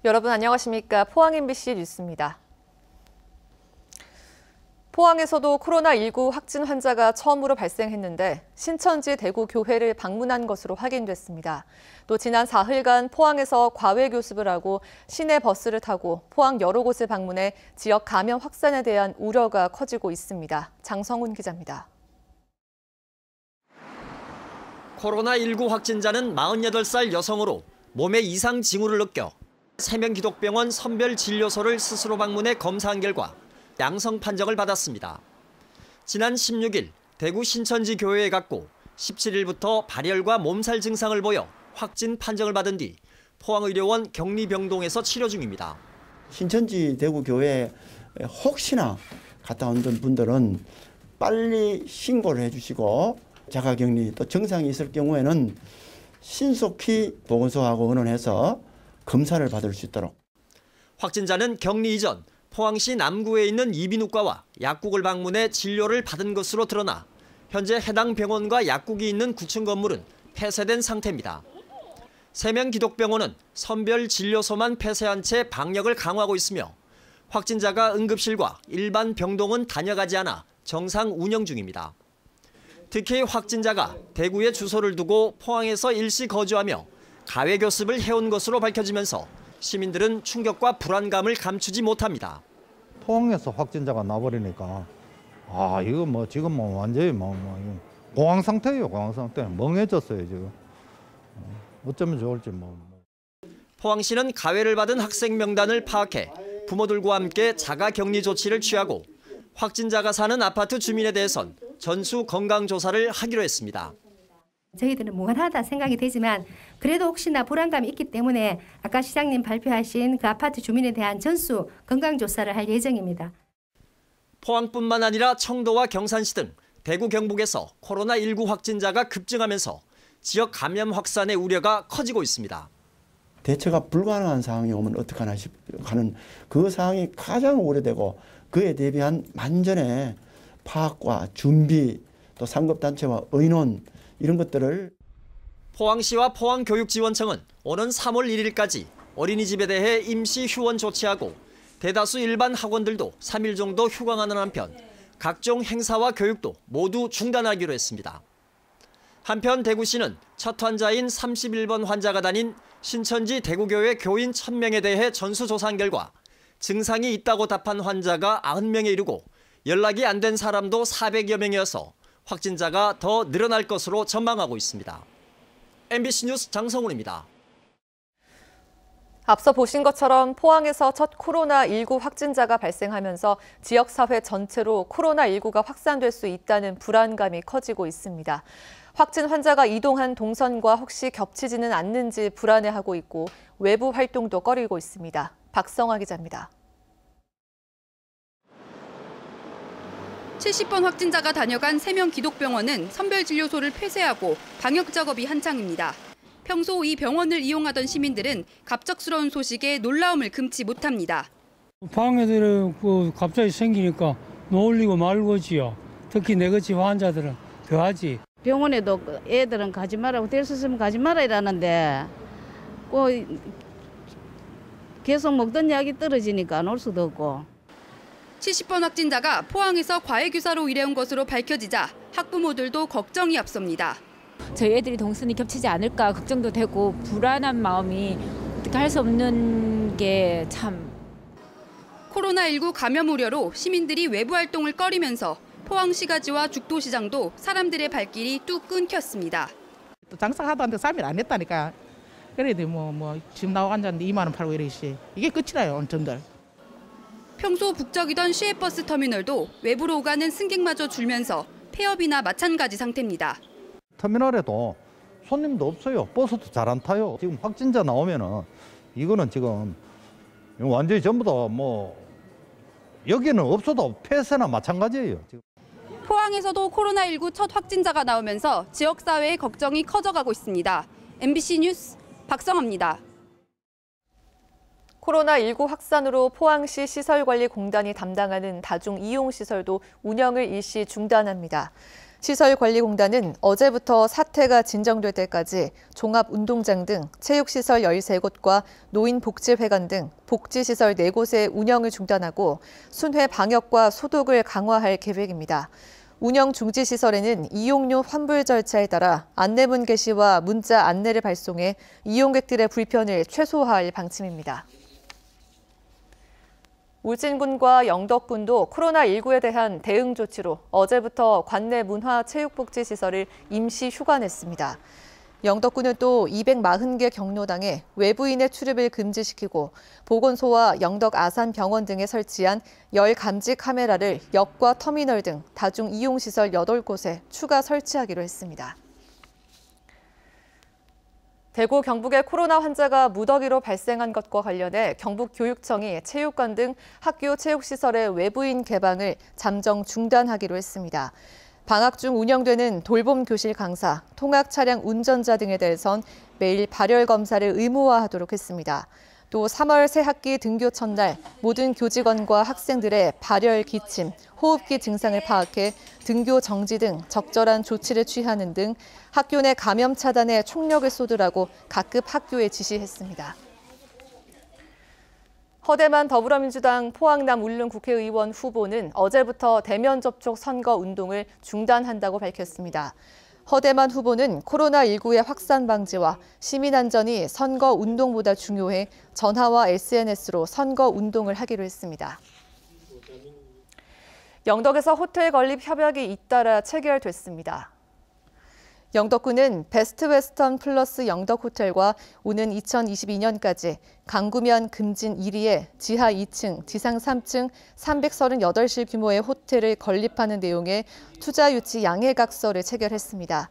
여러분 안녕하십니까? 포항 MBC 뉴스입니다. 포항에서도 코로나19 확진 환자가 처음으로 발생했는데 신천지 대구 교회를 방문한 것으로 확인됐습니다. 또 지난 4일간 포항에서 과외 교습을 하고 시내 버스를 타고 포항 여러 곳을 방문해 지역 감염 확산에 대한 우려가 커지고 있습니다. 장성훈 기자입니다. 코로나19 확진자는 48살 여성으로 몸에 이상 징후를 느껴 세명기독병원 선별진료소를 스스로 방문해 검사한 결과 양성 판정을 받았습니다. 지난 16일 대구 신천지 교회에 갔고 17일부터 발열과 몸살 증상을 보여 확진 판정을 받은 뒤 포항의료원 격리병동에서 치료 중입니다. 신천지 대구 교회에 혹시나 갔다 온 분들은 빨리 신고를 해주시고 자가격리 또 증상이 있을 경우에는 신속히 보건소하고 의논해서 검사를 받을 수 있도록. 확진자는 격리 이전 포항시 남구에 있는 이비인후과와 약국을 방문해 진료를 받은 것으로 드러나 현재 해당 병원과 약국이 있는 9층 건물은 폐쇄된 상태입니다. 세명기독병원은 선별진료소만 폐쇄한 채 방역을 강화하고 있으며 확진자가 응급실과 일반 병동은 다녀가지 않아 정상 운영 중입니다. 특히 확진자가 대구에 주소를 두고 포항에서 일시 거주하며 가외 교습을 해온 것으로 밝혀지면서 시민들은 충격과 불안감을 감추지 못합니다. 포항에서 확진자가 나버리니까 이거 지금 완전히 공황 상태예요. 공황 상태. 멍해졌어요 지금. 어쩌면 좋을지 포항시는 가외를 받은 학생 명단을 파악해 부모들과 함께 자가 격리 조치를 취하고 확진자가 사는 아파트 주민에 대해선 전수 건강 조사를 하기로 했습니다. 저희들은 무관하다 생각이 되지만 그래도 혹시나 불안감이 있기 때문에 아까 시장님 발표하신 그 아파트 주민에 대한 전수 건강조사를 할 예정입니다. 포항뿐만 아니라 청도와 경산시 등 대구 경북에서 코로나19 확진자가 급증하면서 지역 감염 확산의 우려가 커지고 있습니다. 대처가 불가능한 상황이 오면 어떡하나 하는 그 상황이 가장 오래되고 그에 대비한 만전의 파악과 준비 또 상급단체와 의논 이런 것들을 포항시와 포항교육지원청은 오는 3월 1일까지 어린이집에 대해 임시 휴원 조치하고 대다수 일반 학원들도 3일 정도 휴강하는 한편 각종 행사와 교육도 모두 중단하기로 했습니다. 한편 대구시는 첫 환자인 31번 환자가 다닌 신천지 대구교회 교인 1000명에 대해 전수조사한 결과 증상이 있다고 답한 환자가 90명에 이르고 연락이 안 된 사람도 400여 명이어서 확진자가 더 늘어날 것으로 전망하고 있습니다. MBC 뉴스 장성훈입니다. 앞서 보신 것처럼 포항에서 첫 코로나19 확진자가 발생하면서 지역사회 전체로 코로나19가 확산될 수 있다는 불안감이 커지고 있습니다. 확진 환자가 이동한 동선과 혹시 겹치지는 않는지 불안해하고 있고 외부 활동도 꺼리고 있습니다. 박성화 기자입니다. 70번 확진자가 다녀간 세명기독병원은 선별진료소를 폐쇄하고 방역 작업이 한창입니다. 평소 이 병원을 이용하던 시민들은 갑작스러운 소식에 놀라움을 금치 못합니다. 방해들은 갑자기 생기니까 놀리고 말고지요. 특히 내같이 환자들은 더하지. 병원에도 애들은 가지 말라고 될 수 있으면 가지 말아 이러는데 계속 먹던 약이 떨어지니까 안 올 수도 없고. 70번 확진자가 포항에서 과외교사로 일해온 것으로 밝혀지자 학부모들도 걱정이 앞섭니다. 저희 애들이 동선이 겹치지 않을까 걱정도 되고 불안한 마음이 어떻게 할 수 없는 게 참. 코로나19 감염 우려로 시민들이 외부 활동을 꺼리면서 포항시가지와 죽도시장도 사람들의 발길이 뚝 끊겼습니다. 또 장사하다는데 3일 안 했다니까. 그래도 지금 나와 앉았는데 2만 원 팔고 이러시. 이게 끝이라요, 온전들. 평소 북적이던 시외버스 터미널도 외부로 오가는 승객마저 줄면서 폐업이나 마찬가지 상태입니다. 터미널에도 손님도 없어요. 버스도 잘 안 타요. 지금 확진자 나오면은 이거는 지금 완전히 전부 다 여기는 없어도 폐쇄나 마찬가지예요. 지금. 포항에서도 코로나19 첫 확진자가 나오면서 지역사회의 걱정이 커져가고 있습니다. MBC 뉴스 박성아입니다. 코로나19 확산으로 포항시 시설관리공단이 담당하는 다중이용시설도 운영을 일시 중단합니다. 시설관리공단은 어제부터 사태가 진정될 때까지 종합운동장 등 체육시설 13곳과 노인복지회관 등 복지시설 4곳의 운영을 중단하고 순회 방역과 소독을 강화할 계획입니다. 운영 중지 시설에는 이용료 환불 절차에 따라 안내문 게시와 문자 안내를 발송해 이용객들의 불편을 최소화할 방침입니다. 울진군과 영덕군도 코로나19에 대한 대응 조치로 어제부터 관내 문화체육복지시설을 임시 휴관했습니다. 영덕군은 또 240개 경로당에 외부인의 출입을 금지시키고 보건소와 영덕 아산병원 등에 설치한 열 감지 카메라를 역과 터미널 등 다중 이용시설 8곳에 추가 설치하기로 했습니다. 대구 경북의 코로나 환자가 무더기로 발생한 것과 관련해 경북교육청이 체육관 등 학교 체육시설의 외부인 개방을 잠정 중단하기로 했습니다. 방학 중 운영되는 돌봄 교실 강사, 통학 차량 운전자 등에 대해선 매일 발열 검사를 의무화하도록 했습니다. 또 3월 새 학기 등교 첫날 모든 교직원과 학생들의 발열, 기침, 호흡기 증상을 파악해 등교 정지 등 적절한 조치를 취하는 등 학교 내 감염 차단에 총력을 쏟으라고 각급 학교에 지시했습니다. 허대만 더불어민주당 포항남 울릉 국회의원 후보는 어제부터 대면 접촉 선거 운동을 중단한다고 밝혔습니다. 허대만 후보는 코로나19의 확산 방지와 시민 안전이 선거 운동보다 중요해 전화와 SNS로 선거 운동을 하기로 했습니다. 영덕에서 호텔 건립 협약이 잇따라 체결됐습니다. 영덕군은 베스트 웨스턴 플러스 영덕호텔과 오는 2022년까지 강구면 금진 1위에 지하 2층, 지상 3층 338실 규모의 호텔을 건립하는 내용의 투자 유치 양해각서를 체결했습니다.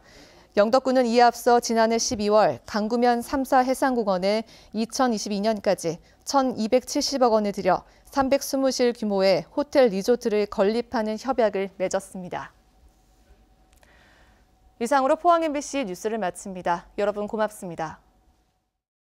영덕군은 이에 앞서 지난해 12월 강구면 3사 해상공원에 2022년까지 1,270억 원을 들여 320실 규모의 호텔 리조트를 건립하는 협약을 맺었습니다. 이상으로 포항 MBC 뉴스를 마칩니다. 여러분 고맙습니다.